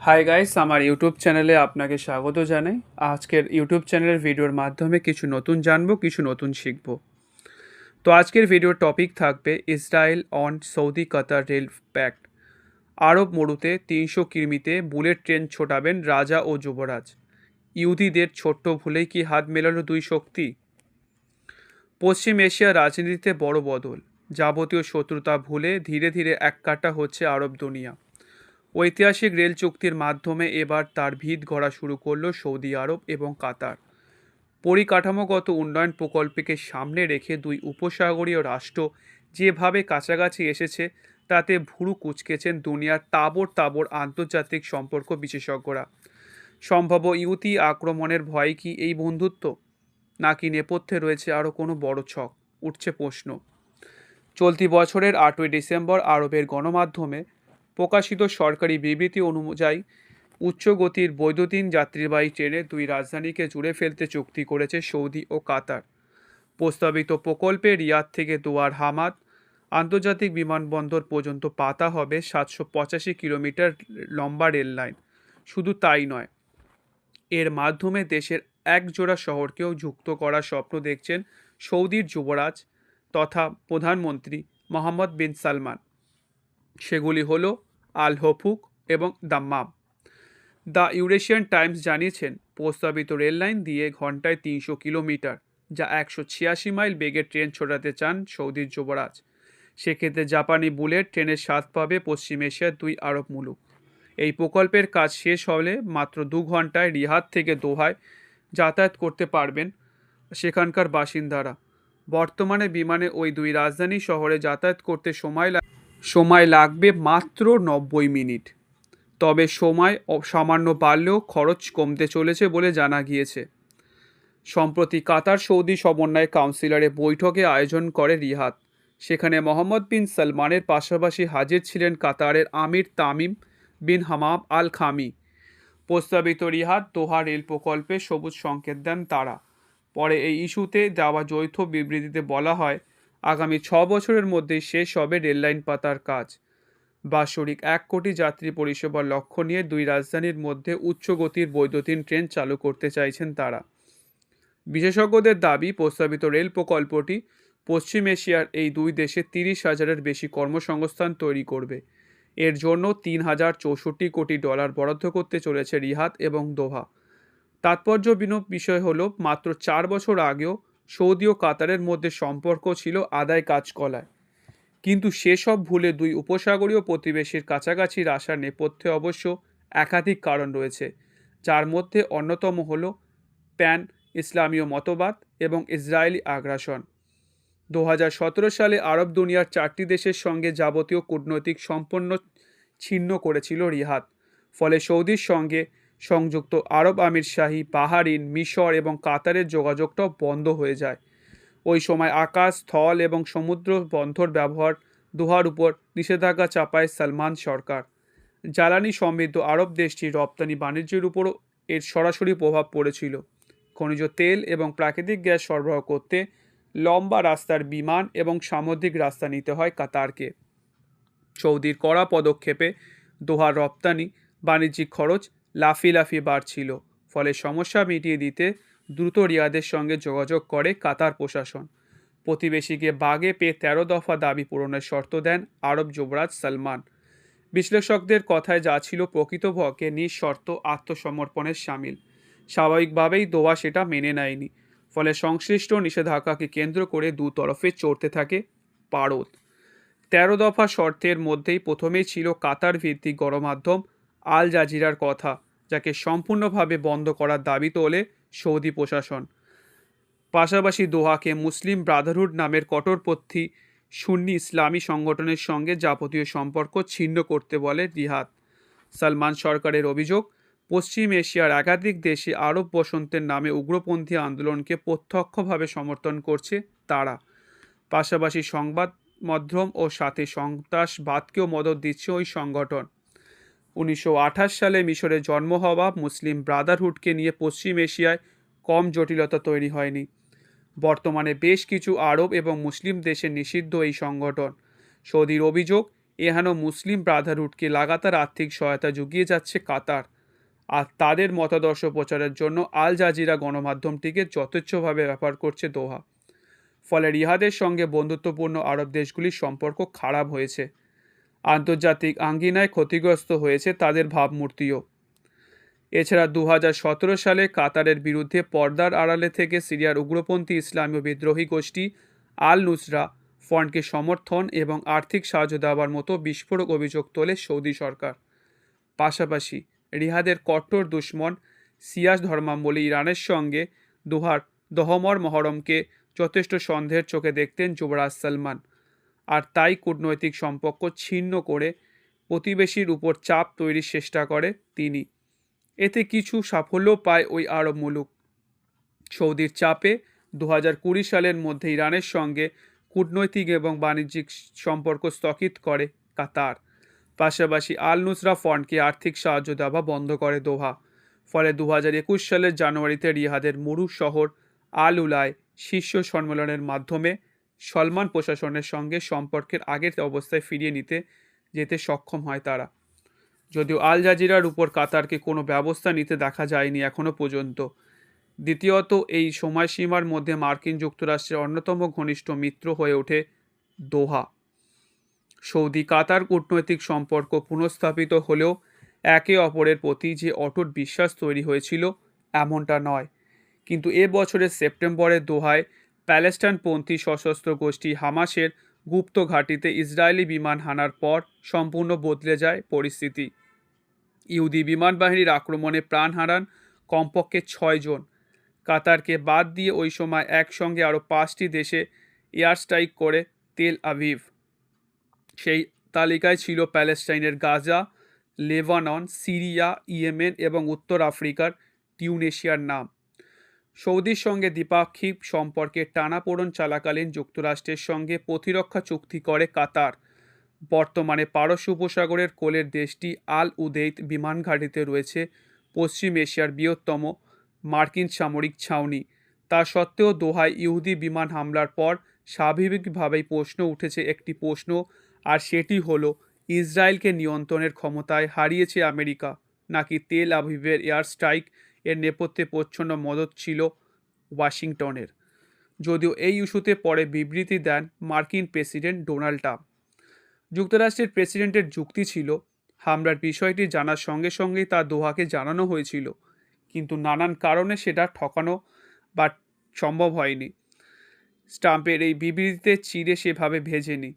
Hi guys, আমার YouTube চ্যানেলে আপনাকে স্বাগত জানাই। আজকের ইউটিউব চ্যানেলের ভিডিওর মাধ্যমে কিছু নতুন জানবো, কিছু নতুন শিখব। তো আজকের ভিডিওর টপিক থাকবে Israel on Saudi Qatar rail pact. আরব মরুতে ৩০০ কিমিতে বুলেট ট্রেন ছোটাবেন রাজা ও যুবরাজ। ইহুদিদের ছোট্ট ভুলেই কি হাত মেলালো দুই শক্তি? পশ্চিম এশিয়ার রাজনীতিতে বড় বদল। যাবতীয় শত্রুতা ভুলে ধীরে ধীরে এককাট্টা হচ্ছে আরব দুনিয়া। ঐতিহাসিক রেল চুক্তির মাধ্যমে এবার তার ভিত গড়া শুরু করল সৌদি আরব এবং কাতার। পরিকাঠামোগত উন্নয়ন প্রকল্পকে সামনে রেখে দুই উপসাগরীয় রাষ্ট্র যেভাবে কাছাকাছি এসেছে, তাতে ভুরু কুঁচকেছেন দুনিয়ার তাবড় তাবড় আন্তর্জাতিক সম্পর্ক বিশেষজ্ঞরা। সম্ভাব্য ইউতি আক্রমণের ভয় কি এই বন্ধুত্ব, নাকি নেপথ্যে রয়েছে আরও কোনো বড় ছক? উঠছে প্রশ্ন। চলতি বছরের 8ই ডিসেম্বর আরবের গণমাধ্যমে প্রকাশিত সরকারি বিবৃতি অনুযায়ী উচ্চগতির বৈদ্যুতিন যাত্রীবাহী ট্রেনে দুই রাজধানীকে জুড়ে ফেলতে চুক্তি করেছে সৌদি ও কাতার। প্রস্তাবিত প্রকল্পে রিয়াদ থেকে দোয়ার হামাদ আন্তর্জাতিক বিমানবন্দর পর্যন্ত পাতা হবে 785 কিলোমিটার লম্বা রেল লাইন। শুধু তাই নয়, এর মাধ্যমে দেশের একজোড়া শহরকেও যুক্ত করার স্বপ্ন দেখছেন সৌদির যুবরাজ তথা প্রধানমন্ত্রী মোহাম্মদ বিন সালমান। সেগুলি হল আল হফুক এবং দাম্মাম। দ্য ইউরেশিয়ান টাইমস জানিয়েছেন, প্রস্তাবিত রেললাইন দিয়ে ঘন্টায় 300 কিলোমিটার, যা 186 মাইল বেগে ট্রেন ছোটাতে চান সৌদির যুবরাজ। সেক্ষেত্রে জাপানি বুলেট ট্রেনের স্বাদ পাবে পশ্চিম এশিয়ার দুই আরব মুলুক। এই প্রকল্পের কাজ শেষ হলে মাত্র 2 ঘন্টায় রিয়াদ থেকে দোহায় যাতায়াত করতে পারবেন সেখানকার বাসিন্দারা। বর্তমানে বিমানে ওই দুই রাজধানী শহরে যাতায়াত করতে সময় লাগবে মাত্র 90 মিনিট। তবে সময় সামান্য বাড়লেও খরচ কমতে চলেছে বলে জানা গিয়েছে। সম্প্রতি কাতার সৌদি সমন্বয় কাউন্সিলরে বৈঠকে আয়োজন করে রিয়াদ। সেখানে মোহাম্মদ বিন সালমানের পাশাপাশি হাজির ছিলেন কাতারের আমির তামিম বিন হামাম আল খামি। প্রস্তাবিত রিয়াদ দোহা রেল প্রকল্পে সবুজ সংকেত দেন তারা। পরে এই ইস্যুতে দেওয়া যৌথ বিবৃতিতে বলা হয়, আগামী 6 বছরের মধ্যেই শেষ হবে রেললাইন পাতার কাজ। বাৎসরিক 1 কোটি যাত্রী পরিষেবার লক্ষ্য নিয়ে দুই রাজধানীর মধ্যে উচ্চগতির বৈদ্যুতিন ট্রেন চালু করতে চাইছেন তারা। বিশেষজ্ঞদের দাবি, প্রস্তাবিত রেল প্রকল্পটি পশ্চিম এশিয়ার এই দুই দেশে 30,000-এর বেশি কর্মসংস্থান তৈরি করবে। এর জন্য $3,064 কোটি বরাদ্দ করতে চলেছে রিয়াদ এবং দোহা। তাৎপর্যপূর্ণ বিষয় হলো, মাত্র 4 বছর আগেও সৌদি ও কাতারের মধ্যে সম্পর্ক ছিল আদায় কাজকলায়। কিন্তু সেসব ভুলে দুই উপসাগরীয় প্রতিবেশীর কাছাকাছি আসার নেপথ্যে অবশ্য একাধিক কারণ রয়েছে, যার মধ্যে অন্যতম হল প্যান ইসলামীয় মতবাদ এবং ইসরায়েলি আগ্রাসন। 2017 সালে আরব দুনিয়ার 4টি দেশের সঙ্গে যাবতীয় কূটনৈতিক সম্পর্ক ছিন্ন করেছিল রিয়াদ। ফলে সৌদির সঙ্গে সংযুক্ত আরব আমিরশাহী, বাহারিন, মিশর এবং কাতারের যোগাযোগটাও বন্ধ হয়ে যায়। ওই সময় আকাশ, স্থল এবং সমুদ্র বন্দর ব্যবহার দোহার উপর নিষেধাজ্ঞা চাপায় সালমান সরকার। জ্বালানি সমৃদ্ধ আরব দেশটির রপ্তানি বাণিজ্যের উপরও এর সরাসরি প্রভাব পড়েছিল। খনিজ তেল এবং প্রাকৃতিক গ্যাস সরবরাহ করতে লম্বা রাস্তার বিমান এবং সামুদ্রিক রাস্তা নিতে হয় কাতারকে। সৌদির কড়া পদক্ষেপে দোহার রপ্তানি বাণিজ্যিক খরচ লাফিয়ে বাড়ছিল। ফলে সমস্যা মিটিয়ে দিতে দ্রুত রিয়াদের সঙ্গে যোগাযোগ করে কাতার প্রশাসন। প্রতিবেশীকে বাগে পেয়ে 13 দফা দাবি পূরণের শর্ত দেন আরব যুবরাজ সালমান। বিশ্লেষকদের কথায় যা ছিল প্রকৃতপক্ষে নিঃশর্ত আত্মসমর্পণের সামিল। স্বাভাবিকভাবেই দোহা সেটা মেনে নেয়নি। ফলে সংশ্লিষ্ট নিষেধাজ্ঞাকে কেন্দ্র করে দুতরফে চড়তে থাকে পারদ। 13 দফা শর্তের মধ্যেই প্রথমেই ছিল কাতার ভিত্তিক গণমাধ্যম আল জাজিরার কথা, যাকে সম্পূর্ণভাবে বন্ধ করার দাবি তোলে সৌদি প্রশাসন। পাশাপাশি দোহাকে মুসলিম ব্রাদারহুড নামের কট্টরপন্থী সুন্নি ইসলামী সংগঠনের সঙ্গে যাবতীয় সম্পর্ক ছিন্ন করতে বলে রিয়াদ। সালমান সরকারের অভিযোগ, পশ্চিম এশিয়ার একাধিক দেশে আরব বসন্তের নামে উগ্রপন্থী আন্দোলনকে প্রত্যক্ষভাবে সমর্থন করছে তারা। পাশাপাশি সংবাদ মাধ্যম ও সাথে সন্ত্রাসবাদকেও মদদ দিচ্ছে ওই সংগঠন। 1928 সালে মিশরে জন্ম হওয়া মুসলিম ব্রাদারহুডকে নিয়ে পশ্চিম এশিয়ায় কম জটিলতা তৈরি হয়নি। বর্তমানে বেশ কিছু আরব এবং মুসলিম দেশে নিষিদ্ধ এই সংগঠন। সৌদির অভিযোগ, এখানেও মুসলিম ব্রাদারহুডকে লাগাতার আর্থিক সহায়তা জুগিয়ে যাচ্ছে কাতার, আর তাদের মতাদর্শ প্রচারের জন্য আল জাজিরা গণমাধ্যমটিকে যথেচ্ছভাবে ব্যবহার করছে দোহা। ফলে রিয়াদের সঙ্গে বন্ধুত্বপূর্ণ আরব দেশগুলির সম্পর্ক খারাপ হয়েছে। আন্তর্জাতিক আঙ্গিনায় ক্ষতিগ্রস্ত হয়েছে তাদের ভাবমূর্তিও। এছাড়া 2017 সালে কাতারের বিরুদ্ধে পর্দার আড়ালে থেকে সিরিয়ার উগ্রপন্থী ইসলামীয় বিদ্রোহী গোষ্ঠী আল নুসরা ফ্রন্টকে সমর্থন এবং আর্থিক সাহায্য দেওয়ার মতো বিস্ফোরক অভিযোগ তোলে সৌদি সরকার। পাশাপাশি রিয়াদের কট্টর দুশ্মন সিয়াস ধর্মাবলম্বী ইরানের সঙ্গে দোহার দহমর মহরমকে যথেষ্ট সন্দেহের চোখে দেখতেন যুবরাজ সালমান, আর তাই কূটনৈতিক সম্পর্ক ছিন্ন করে প্রতিবেশীর উপর চাপ তৈরির চেষ্টা করে তিনি। এতে কিছু সাফল্য পায় ওই আরব মুলুক। সৌদির চাপে 2020 সালের মধ্যে ইরানের সঙ্গে কূটনৈতিক এবং বাণিজ্যিক সম্পর্ক স্থগিত করে কাতার। পাশাপাশি আল নুসরা ফ্রন্টকে আর্থিক সাহায্য দেওয়া বন্ধ করে দোহা। ফলে 2021 সালের জানুয়ারিতে রিয়াদের মুরু শহর আল উলায় শীর্ষ সম্মেলনের মাধ্যমে সলমান প্রশাসনের সঙ্গে সম্পর্কের আগের অবস্থায় ফিরিয়ে নিতে যেতে সক্ষম হয় তারা। যদিও আল জাজিরার উপর কাতারকে কোনো ব্যবস্থা নিতে দেখা যায়নি এখনও পর্যন্ত। দ্বিতীয়ত, এই সময়সীমার মধ্যে মার্কিন যুক্তরাষ্ট্রের অন্যতম ঘনিষ্ঠ মিত্র হয়ে ওঠে দোহা। সৌদি কাতার কূটনৈতিক সম্পর্ক পুনঃস্থাপিত হলেও একে অপরের প্রতি যে অটুট বিশ্বাস তৈরি হয়েছিল এমনটা নয়। কিন্তু এ বছরের সেপ্টেম্বরে দোহায় প্যালেস্টাইনপন্থী সশস্ত্র গোষ্ঠী হামাসের গুপ্ত ঘাঁটিতে ইসরায়েলি বিমান হানার পর সম্পূর্ণ বদলে যায় পরিস্থিতি। ইহুদি বিমান বাহিনীর আক্রমণে প্রাণ হারান কমপক্ষে 6 জন। কাতারকে বাদ দিয়ে ওই সময় একসঙ্গে আরও 5টি দেশে এয়ার স্ট্রাইক করে তেল আভিভ। সেই তালিকায় ছিল প্যালেস্টাইনের গাজা, লেবানন, সিরিয়া, ইয়েমেন এবং উত্তর আফ্রিকার টিউনেশিয়ার নাম। সৌদির সঙ্গে দ্বিপাক্ষিক সম্পর্কে টানাপোড়েন চলাকালীন যুক্তরাষ্ট্রের সঙ্গে প্রতিরক্ষা চুক্তি করে কাতার। বর্তমানে পারস্য উপসাগরের কোলের দেশটি আল উদেইদ বিমান ঘাঁটিতে রয়েছে পশ্চিম এশিয়ার বৃহত্তম মার্কিন সামরিক ছাউনি। তা সত্ত্বেও দোহায় ইহুদি বিমান হামলার পর স্বাভাবিকভাবেই প্রশ্ন উঠেছে একটি প্রশ্ন, আর সেটি হলো ইসরায়েলকে নিয়ন্ত্রণের ক্ষমতায় হারিয়েছে আমেরিকা, নাকি তেল আভিভের এয়ার স্ট্রাইক এর নেপথ্যে প্রচ্ছন্ন মদত ছিল ওয়াশিংটনের। যদিও এই ইস্যুতে পরে বিবৃতি দেন মার্কিন প্রেসিডেন্ট ডোনাল্ড ট্রাম্প। যুক্তরাষ্ট্রের প্রেসিডেন্টের যুক্তি ছিল, হামলার বিষয়টি জানার সঙ্গে সঙ্গেই তা দোহাকে জানানো হয়েছিল, কিন্তু নানান কারণে সেটা ঠকানো বা সম্ভব হয়নি। ট্রাম্পের এই বিবৃতিতে চিড়ে সেভাবে ভেজেনি।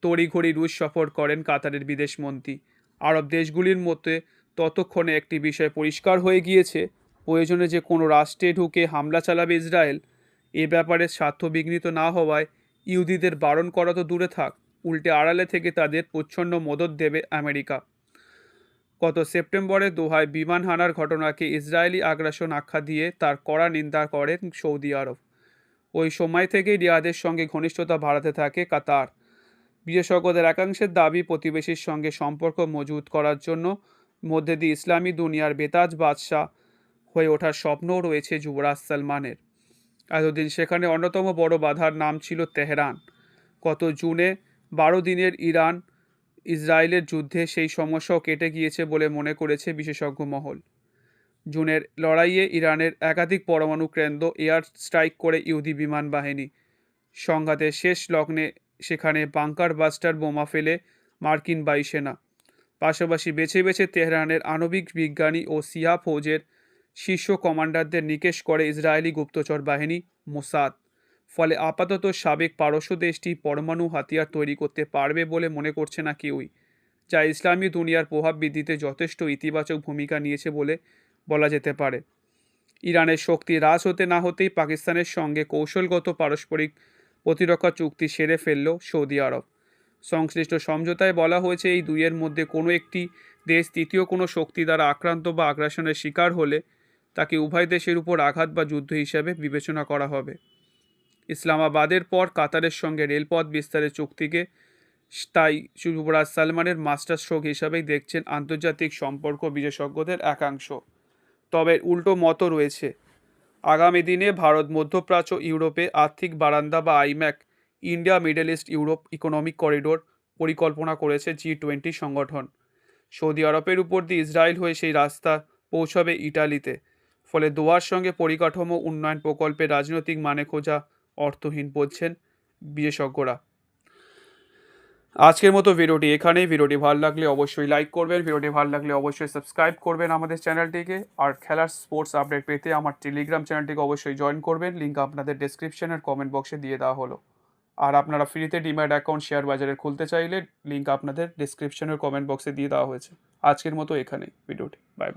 তড়িঘড়ি রুশ সফর করেন কাতারের বিদেশমন্ত্রী। আরব দেশগুলির মধ্যে ততক্ষণে একটি বিষয় পরিষ্কার হয়ে গিয়েছে, প্রয়োজনে যে কোনো রাষ্ট্রে ঢুকে হামলা চালাবে ইসরায়েল। এ ব্যাপারে স্বার্থ বিঘ্নিত না হওয়ায় ইহুদিদের বারণ করা তো দূরে থাক, উল্টে আড়ালে থেকে তাদের প্রচ্ছন্ন মদত দেবে আমেরিকা। গত সেপ্টেম্বরে দোহায় বিমান হানার ঘটনাকে ইসরায়েলি আগ্রাসন আখ্যা দিয়ে তার কড়া নিন্দা করেন সৌদি আরব। ওই সময় থেকেই রিয়াদের সঙ্গে ঘনিষ্ঠতা বাড়াতে থাকে কাতার। বিশেষজ্ঞদের একাংশের দাবি, প্রতিবেশীর সঙ্গে সম্পর্ক মজবুত করার জন্য মধ্যে দিয়ে ইসলামী দুনিয়ার বেতাজ বাদশাহ হয়ে ওঠার স্বপ্নও রয়েছে যুবরাজ সালমানের। এতদিন সেখানে অন্যতম বড় বাধার নাম ছিল তেহরান। গত জুনে 12 দিনের ইরান ইসরায়েলের যুদ্ধে সেই সমস্যাও কেটে গিয়েছে বলে মনে করেছে বিশেষজ্ঞ মহল। জুনের লড়াইয়ে ইরানের একাধিক পরমাণু কেন্দ্র এয়ার স্ট্রাইক করে ইহুদি বিমান বাহিনী। সংঘাতের শেষ লগ্নে সেখানে বাংকার বাস্টার বোমা ফেলে মার্কিন বায়ুসেনা। পাশাপাশি বেছে বেছে তেহরানের আণবিক বিজ্ঞানী ও সিয়া ফৌজের শীর্ষ কমান্ডারদের নিকেশ করে ইসরায়েলি গুপ্তচর বাহিনী মোসাদ। ফলে আপাতত সাবেক পারস্য দেশটি পরমাণু হাতিয়ার তৈরি করতে পারবে বলে মনে করছে না কেউই, যা ইসলামী দুনিয়ার প্রভাব বৃদ্ধিতে যথেষ্ট ইতিবাচক ভূমিকা নিয়েছে বলে বলা যেতে পারে। ইরানের শক্তি হ্রাস হতে না হতেই পাকিস্তানের সঙ্গে কৌশলগত পারস্পরিক প্রতিরক্ষা চুক্তি সেরে ফেলল সৌদি আরব। সংশ্লিষ্ট সমঝোতায় বলা হয়েছে, এই দুইয়ের মধ্যে কোনো একটি দেশ তৃতীয় কোনো শক্তি দ্বারা আক্রান্ত বা আগ্রাসনের শিকার হলে তাকে উভয় দেশের উপর আঘাত বা যুদ্ধ হিসাবে বিবেচনা করা হবে। ইসলামাবাদের পর কাতারের সঙ্গে রেলপথ বিস্তারের চুক্তিকে তাই যুবরাজ সালমানের মাস্টার স্ট্রোক হিসাবেই দেখছেন আন্তর্জাতিক সম্পর্ক বিশেষজ্ঞদের একাংশ। তবে উল্টো মতও রয়েছে। আগামী দিনে ভারত মধ্যপ্রাচ্য ইউরোপে আর্থিক বারান্দা বা iMac, India middle east Europe economic corridor পরিকল্পনা করেছে G20 সংগঠন। সৌদি আরবের উপর দিয়ে ইসরায়েল হয়ে সেই রাস্তা পৌঁছাবে ইটালিতে। ফলে দোহার সঙ্গে পরিকাঠামো উন্নয়ন প্রকল্পের রাজনৈতিক মানে খোঁজা অর্থহীন বলছেন বিশেষজ্ঞরা। আজকের মতো ভিডিওটি এখানেই। ভিডিওটি ভালো লাগলে অবশ্যই লাইক করবেন, ভিডিওটি ভালো লাগলে অবশ্যই সাবস্ক্রাইব করবেন আমাদের চ্যানেলটিকে। আর খেলার স্পোর্টস আপডেট পেতে আমার টেলিগ্রাম চ্যানেলটিকে অবশ্যই জয়েন করবেন, লিঙ্ক আপনাদের ডেসক্রিপশনের কমেন্ট বক্সে দিয়ে দেওয়া হলো। আর আপনারা ফ্রিতে ডিম্যাট অ্যাকাউন্ট শেয়ার বাজারে খুলতে চাইলে লিঙ্ক আপনাদের ডেসক্রিপশনের কমেন্ট বক্সে দিয়ে দেওয়া হয়েছে। আজকের মতো এখানেই ভিডিওটি। Bye bye.